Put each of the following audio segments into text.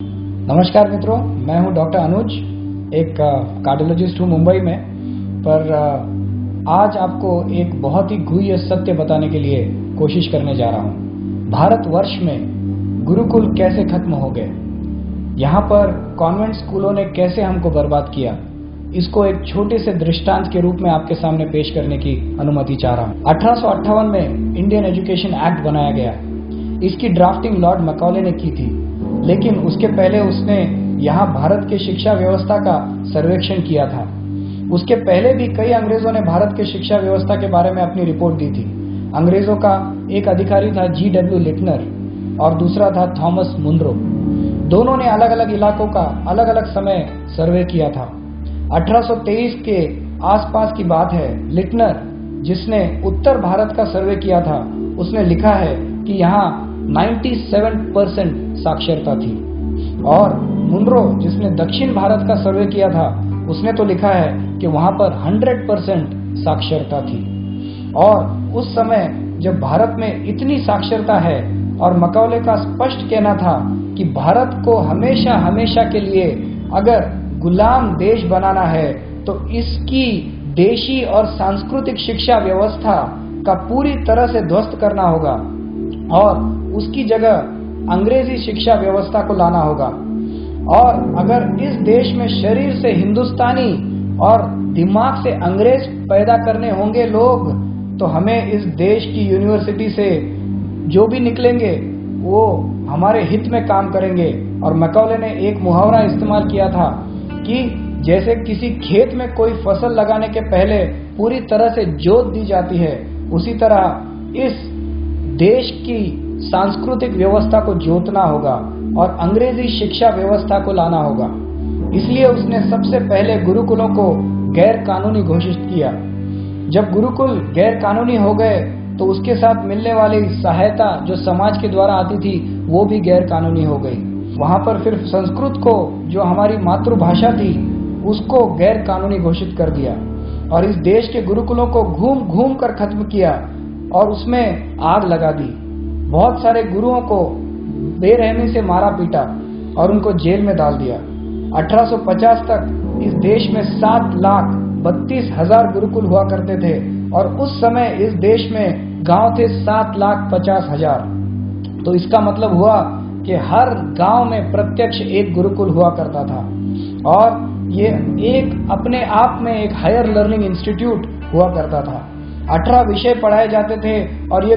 नमस्कार मित्रों, मैं हूं डॉक्टर अनुज, एक कार्डियोलॉजिस्ट हूं मुंबई में। पर आज आपको एक बहुत ही गुह्य सत्य बताने के लिए कोशिश करने जा रहा हूं। भारतवर्ष में गुरुकुल कैसे खत्म हो गए, यहाँ पर कॉन्वेंट स्कूलों ने कैसे हमको बर्बाद किया, इसको एक छोटे से दृष्टांत के रूप में आपके सामने पेश करने की अनुमति चाह रहा हूं। 1858 में इंडियन एजुकेशन एक्ट बनाया गया। इसकी ड्राफ्टिंग लॉर्ड मैकॉले ने की थी, लेकिन उसके पहले उसने यहाँ भारत के शिक्षा व्यवस्था का सर्वेक्षण किया था। उसके पहले भी कई अंग्रेजों ने भारत के शिक्षा व्यवस्था के बारे में अपनी रिपोर्ट दी थी। अंग्रेजों का एक अधिकारी था G.W. लिटनर और दूसरा था थॉमस मुनरो। दोनों ने अलग अलग इलाकों का अलग अलग समय सर्वे किया था। 1823 के आसपास की बात है। लिटनर, जिसने उत्तर भारत का सर्वे किया था, उसने लिखा है कि यहाँ 97% साक्षरता थी, और मुनरो, जिसने दक्षिण भारत का सर्वे किया था, उसने तो लिखा है कि वहां पर 100% साक्षरता थी। और उस समय जब भारत में इतनी साक्षरता है, और मैकॉले का स्पष्ट कहना था कि भारत को हमेशा हमेशा के लिए अगर गुलाम देश बनाना है तो इसकी देशी और सांस्कृतिक शिक्षा व्यवस्था का पूरी तरह से ध्वस्त करना होगा और उसकी जगह अंग्रेजी शिक्षा व्यवस्था को लाना होगा। और अगर इस देश में शरीर से हिंदुस्तानी और दिमाग से अंग्रेज पैदा करने होंगे लोग, तो हमें इस देश की यूनिवर्सिटी से जो भी निकलेंगे वो हमारे हित में काम करेंगे। और मैकॉले ने एक मुहावरा इस्तेमाल किया था कि जैसे किसी खेत में कोई फसल लगाने के पहले पूरी तरह से जोत दी जाती है, उसी तरह इस देश की सांस्कृतिक व्यवस्था को जोतना होगा और अंग्रेजी शिक्षा व्यवस्था को लाना होगा। इसलिए उसने सबसे पहले गुरुकुलों को गैर कानूनी घोषित किया। जब गुरुकुल गैर कानूनी हो गए तो उसके साथ मिलने वाली सहायता जो समाज के द्वारा आती थी वो भी गैर कानूनी हो गई। वहां पर फिर संस्कृत को, जो हमारी मातृभाषा थी, उसको गैर कानूनी घोषित कर दिया और इस देश के गुरुकुलों को घूम घूम कर खत्म किया और उसमें आग लगा दी। बहुत सारे गुरुओं को बेरहमी से मारा पीटा और उनको जेल में डाल दिया। 1850 तक इस देश में 7,32,000 गुरुकुल हुआ करते थे और उस समय इस देश में गांव थे 7,50,000। तो इसका मतलब हुआ कि हर गांव में प्रत्यक्ष एक गुरुकुल हुआ करता था और ये एक अपने आप में एक हायर लर्निंग इंस्टीट्यूट हुआ करता था। 18 विषय पढ़ाए जाते थे और ये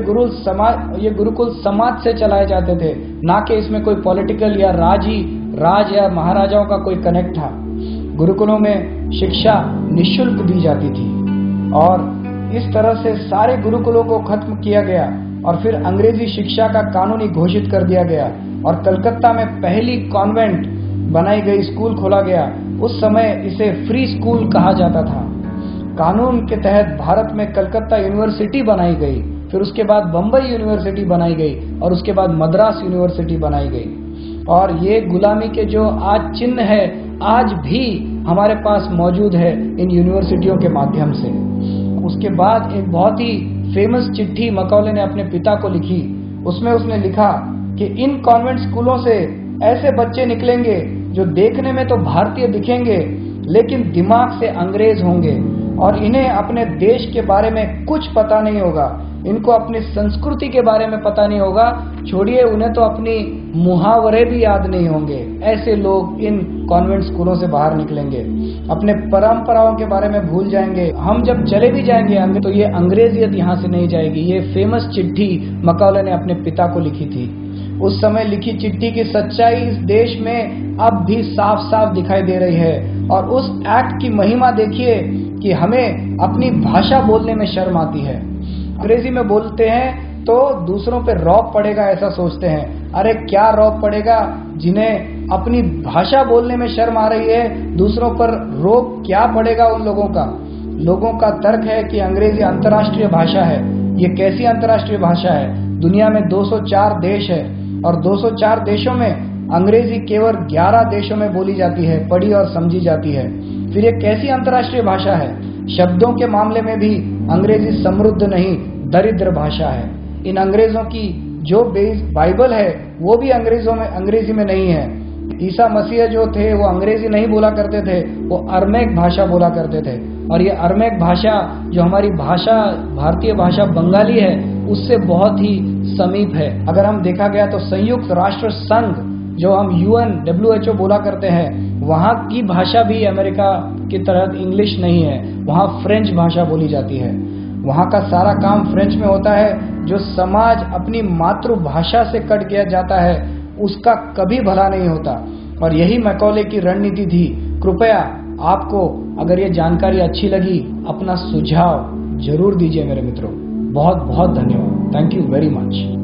गुरुकुल समाज से चलाए जाते थे, ना कि इसमें कोई पॉलिटिकल या राज या महाराजाओं का कोई कनेक्ट था। गुरुकुलों में शिक्षा निःशुल्क दी जाती थी और इस तरह से सारे गुरुकुलों को खत्म किया गया और फिर अंग्रेजी शिक्षा का कानूनी घोषित कर दिया गया और कलकत्ता में पहली कॉन्वेंट बनाई गई, स्कूल खोला गया। उस समय इसे फ्री स्कूल कहा जाता था। कानून के तहत भारत में कलकत्ता यूनिवर्सिटी बनाई गई, फिर उसके बाद बम्बई यूनिवर्सिटी बनाई गई और उसके बाद मद्रास यूनिवर्सिटी बनाई गई। और ये गुलामी के जो आज चिन्ह है, आज भी हमारे पास मौजूद है इन यूनिवर्सिटियों के माध्यम से। उसके बाद एक बहुत ही फेमस चिट्ठी मैकॉले ने अपने पिता को लिखी। उसमें उसने लिखा कि इन कॉन्वेंट स्कूलों से ऐसे बच्चे निकलेंगे जो देखने में तो भारतीय दिखेंगे लेकिन दिमाग से अंग्रेज होंगे और इन्हें अपने देश के बारे में कुछ पता नहीं होगा, इनको अपनी संस्कृति के बारे में पता नहीं होगा, छोड़िए उन्हें तो अपनी मुहावरे भी याद नहीं होंगे। ऐसे लोग इन कॉन्वेंट स्कूलों से बाहर निकलेंगे, अपने परंपराओं के बारे में भूल जाएंगे। हम जब चले भी जाएंगे तो ये अंग्रेजियत यहाँ से नहीं जाएगी। ये फेमस चिट्ठी मैकॉले ने अपने पिता को लिखी थी। उस समय लिखी चिट्ठी की सच्चाई इस देश में अब भी साफ साफ दिखाई दे रही है और उस एक्ट की महिमा देखिए कि हमें अपनी भाषा बोलने में शर्म आती है। अंग्रेजी में बोलते हैं तो दूसरों पे रौब पड़ेगा, ऐसा सोचते हैं। अरे क्या रौब पड़ेगा, जिन्हें अपनी भाषा बोलने में शर्म आ रही है, दूसरों पर रौब क्या पड़ेगा उन लोगों का। लोगों का तर्क है कि अंग्रेजी अंतर्राष्ट्रीय भाषा है। ये कैसी अंतर्राष्ट्रीय भाषा है? दुनिया में 204 देश है और 204 देशों में अंग्रेजी केवल 11 देशों में बोली जाती है, पढ़ी और समझी जाती है। फिर ये कैसी अंतर्राष्ट्रीय भाषा है? शब्दों के मामले में भी अंग्रेजी समृद्ध नहीं, दरिद्र भाषा है। इन अंग्रेजों की जो बाइबल है वो भी अंग्रेजी में नहीं है। ईसा मसीह जो थे वो अंग्रेजी नहीं बोला करते थे, वो अरमैक भाषा बोला करते थे। और ये अरमैक भाषा जो हमारी भाषा, भारतीय भाषा बंगाली है, उससे बहुत ही समीप है। अगर हम देखा गया तो संयुक्त राष्ट्र संघ जो हम UN WHO बोला करते हैं, वहाँ की भाषा भी अमेरिका की तरह इंग्लिश नहीं है, वहाँ फ्रेंच भाषा बोली जाती है। वहाँ का सारा काम फ्रेंच में होता है। जो समाज अपनी मातृभाषा से कट गया जाता है उसका कभी भला नहीं होता। और यही मैकॉले की रणनीति थी। कृपया आपको अगर ये जानकारी अच्छी लगी, अपना सुझाव जरूर दीजिए मेरे मित्रों। बहुत बहुत धन्यवाद। Thank you very much.